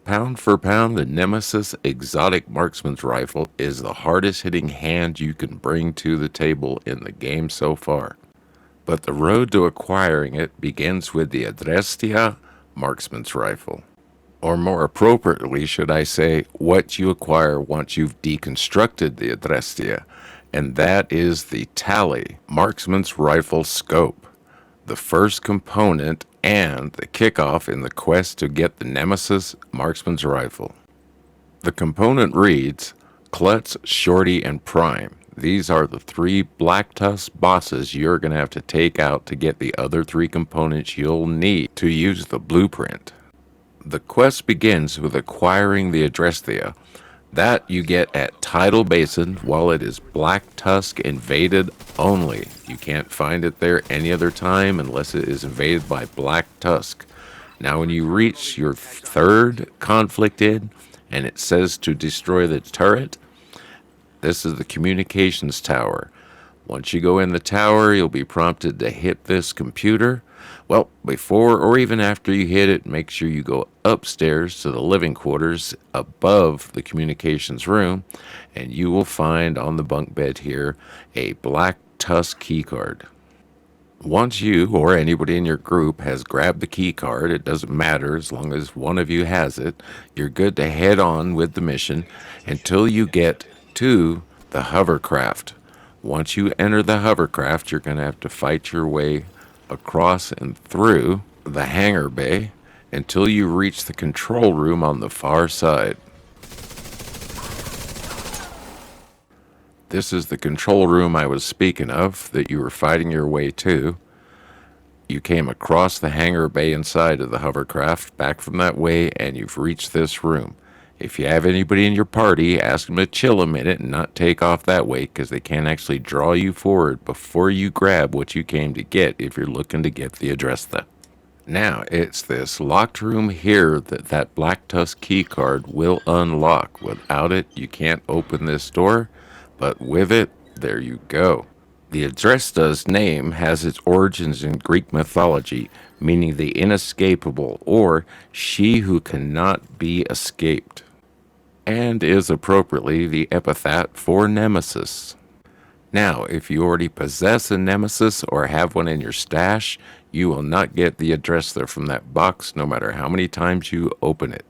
Pound for pound, the Nemesis exotic marksman's rifle is the hardest hitting hand you can bring to the table in the game so far. But the road to acquiring it begins with the Adrestia marksman's rifle. Or more appropriately, should I say, what you acquire once you've deconstructed the Adrestia, and that is the Tally marksman's rifle scope, the first component and the kickoff in the quest to get the Nemesis marksman's rifle. The component reads, Klutz, Shorty, and Prime. These are the 3 Black Tusk bosses you're going to have to take out to get the other 3 components you'll need to use the blueprint. The quest begins with acquiring the Adrestia. That you get at Tidal Basin while it is Black Tusk invaded only. You can't find it there any other time unless it is invaded by Black Tusk. Now when you reach your 3rd conflict in, and it says to destroy the turret, this is the communications tower. Once you go in the tower, you'll be prompted to hit this computer. Well, before or even after you hit it, make sure you go upstairs to the living quarters above the communications room, and you will find on the bunk bed here a Black Tusk keycard. Once you or anybody in your group has grabbed the keycard, it doesn't matter as long as one of you has it, you're good to head on with the mission until you get to the hovercraft. Once you enter the hovercraft, you're going to have to fight your way across and through the hangar bay until you reach the control room on the far side. This is the control room I was speaking of that you were fighting your way to. You came across the hangar bay inside of the hovercraft, back from that way, and you've reached this room. If you have anybody in your party, ask them to chill a minute and not take off that way, because they can actually draw you forward before you grab what you came to get if you're looking to get the Adrestia. Now, it's this locked room here that Black Tusk keycard will unlock. Without it, you can't open this door, but with it, there you go. The Adrestia's name has its origins in Greek mythology, meaning the inescapable, or she who cannot be escaped, and is appropriately the epithet for Nemesis. Now, if you already possess a Nemesis or have one in your stash, you will not get the Adrestia from that box no matter how many times you open it.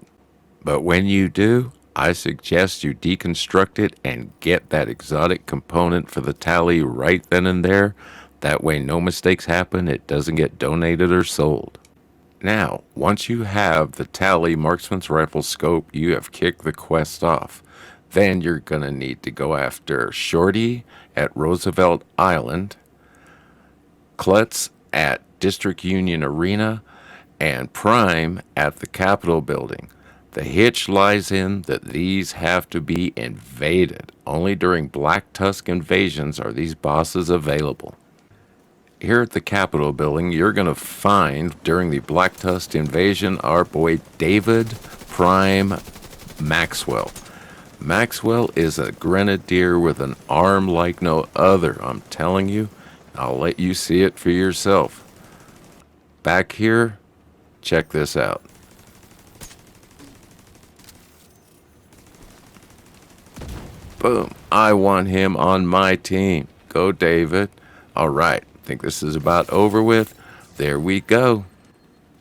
But when you do, I suggest you deconstruct it and get that exotic component for the Tally right then and there. That way no mistakes happen, it doesn't get donated or sold. Now, once you have the Tally marksman's rifle scope, you have kicked the quest off. Then you're going to need to go after Shorty at Roosevelt Island, Klutz at District Union Arena, and Prime at the Capitol Building. The hitch lies in that these have to be invaded. Only during Black Tusk invasions are these bosses available. Here at the Capitol Building, you're going to find, during the Black Tusk invasion, our boy David Prime Maxwell. Maxwell is a grenadier with an arm like no other, I'm telling you. I'll let you see it for yourself. Back here, check this out. Boom, I want him on my team. Go, David. All right, think this is about over with. There we go.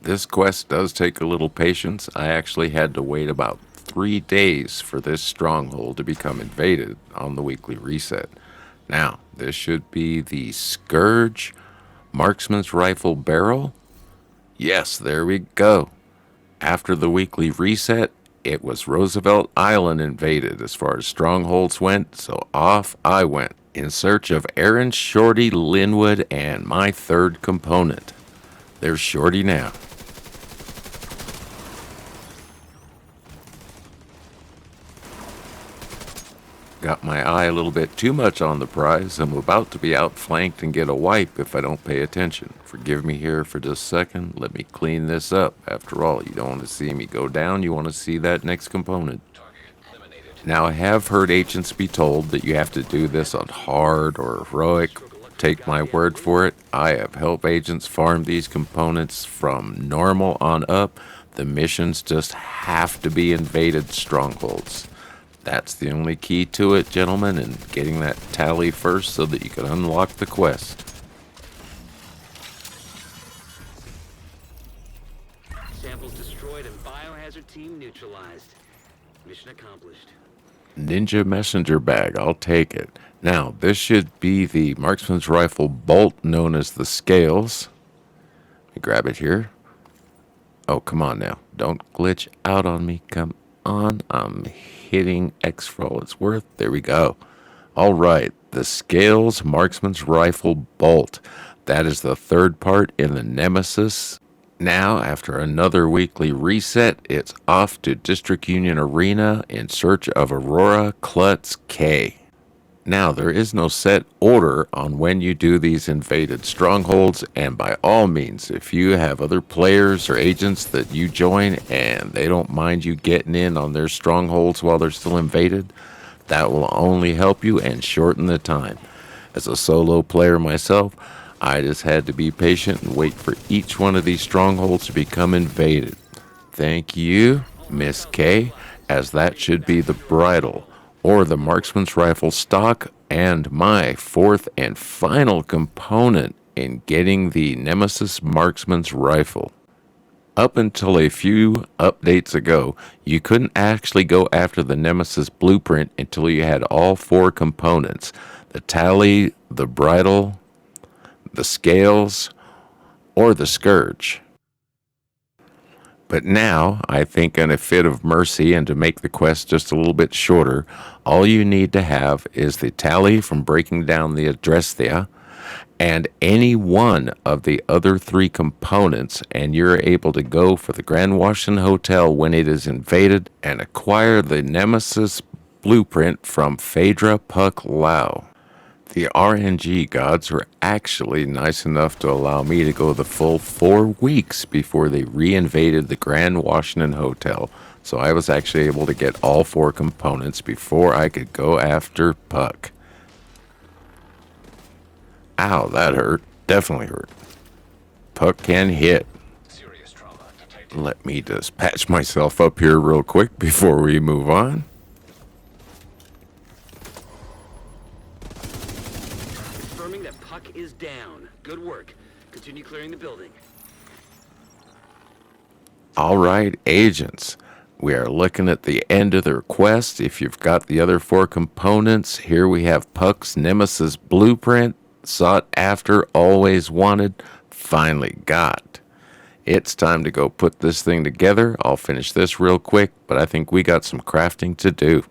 This quest does take a little patience. I actually had to wait about 3 days for this stronghold to become invaded on the weekly reset. Now, this should be the Scourge marksman's rifle barrel. Yes, there we go. After the weekly reset, it was Roosevelt Island invaded as far as strongholds went, so off I went in search of Aaron, Shorty, Linwood, and my 3rd component. There's Shorty now. Got my eye a little bit too much on the prize. I'm about to be outflanked and get a wipe if I don't pay attention. Forgive me here for just a second. Let me clean this up. After all, you don't want to see me go down. You want to see that next component. Now, I have heard agents be told that you have to do this on hard or heroic. Take my word for it. I have helped agents farm these components from normal on up. The missions just have to be invaded strongholds. That's the only key to it, gentlemen, and getting that tally first so that you can unlock the quest. Samples destroyed and biohazard team neutralized. Mission accomplished. Ninja messenger bag, I'll take it. Now, this should be the Marksman's rifle bolt known as the scales. Let me grab it here. Oh, come on now. Don't glitch out on me. Come on. I'm hitting X for all it's worth. There we go. All right. The Scales Marksman's Rifle Bolt. That is the third part in the Nemesis. Now, after another weekly reset, it's off to District Union Arena in search of Aurora Klutz K. Now, there is no set order on when you do these invaded strongholds, and by all means, if you have other players or agents that you join and they don't mind you getting in on their strongholds while they're still invaded, that will only help you and shorten the time. As a solo player myself, I just had to be patient and wait for each one of these strongholds to become invaded. Thank you, Miss K, as that should be the bridle, or the Marksman's Rifle stock, and my fourth and final component in getting the Nemesis Marksman's Rifle. Up until a few updates ago, you couldn't actually go after the Nemesis blueprint until you had all four components: the tally, the bridle, the scales, or the scourge. But now, I think in a fit of mercy and to make the quest just a little bit shorter, all you need to have is the tally from breaking down the Adrestia and any one of the other three components, and you're able to go for the Grand Washington Hotel when it is invaded and acquire the Nemesis blueprint from Phaedra Puck Lau. The RNG gods were actually nice enough to allow me to go the full 4 weeks before they re-invaded the Grand Washington Hotel, so I was actually able to get all four components before I could go after Puck. Ow, that hurt. Definitely hurt. Puck can hit. Serious trauma detected. Let me just patch myself up here real quick before we move on. Confirming that Puck is down. Good work. Continue clearing the building. All right, agents. We are looking at the end of the quest. If you've got the other four components, here we have Puck's Nemesis blueprint. Sought after, always wanted, finally got. It's time to go put this thing together. I'll finish this real quick, but I think we got some crafting to do.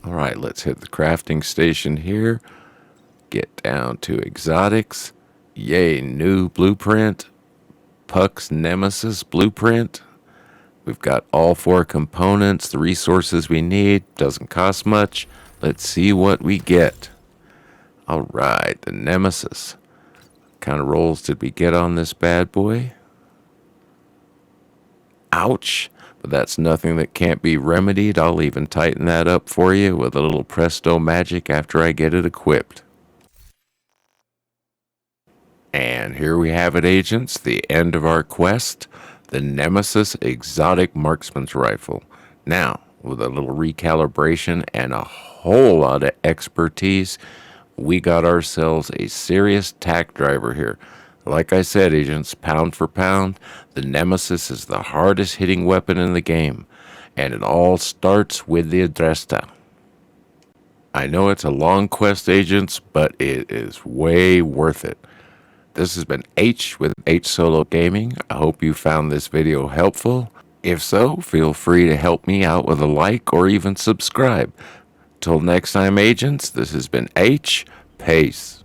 All right, let's hit the crafting station here. Get down to exotics. Yay, new blueprint. Puck's Nemesis blueprint. We've got all four components, the resources we need. Doesn't cost much. Let's see what we get. All right, the Nemesis. What kind of rolls did we get on this bad boy? Ouch. But that's nothing that can't be remedied. I'll even tighten that up for you with a little presto magic after I get it equipped. And here we have it, agents, the end of our quest. The Nemesis Exotic Marksman's Rifle. Now, with a little recalibration and a whole lot of expertise, we got ourselves a serious tack driver here. Like I said, agents, pound for pound, the Nemesis is the hardest hitting weapon in the game, and it all starts with the Adresta. I know it's a long quest, agents, but it is way worth it. This has been H with H Solo Gaming. I hope you found this video helpful. If so, feel free to help me out with a like or even subscribe. Till next time, agents, this has been H. Peace.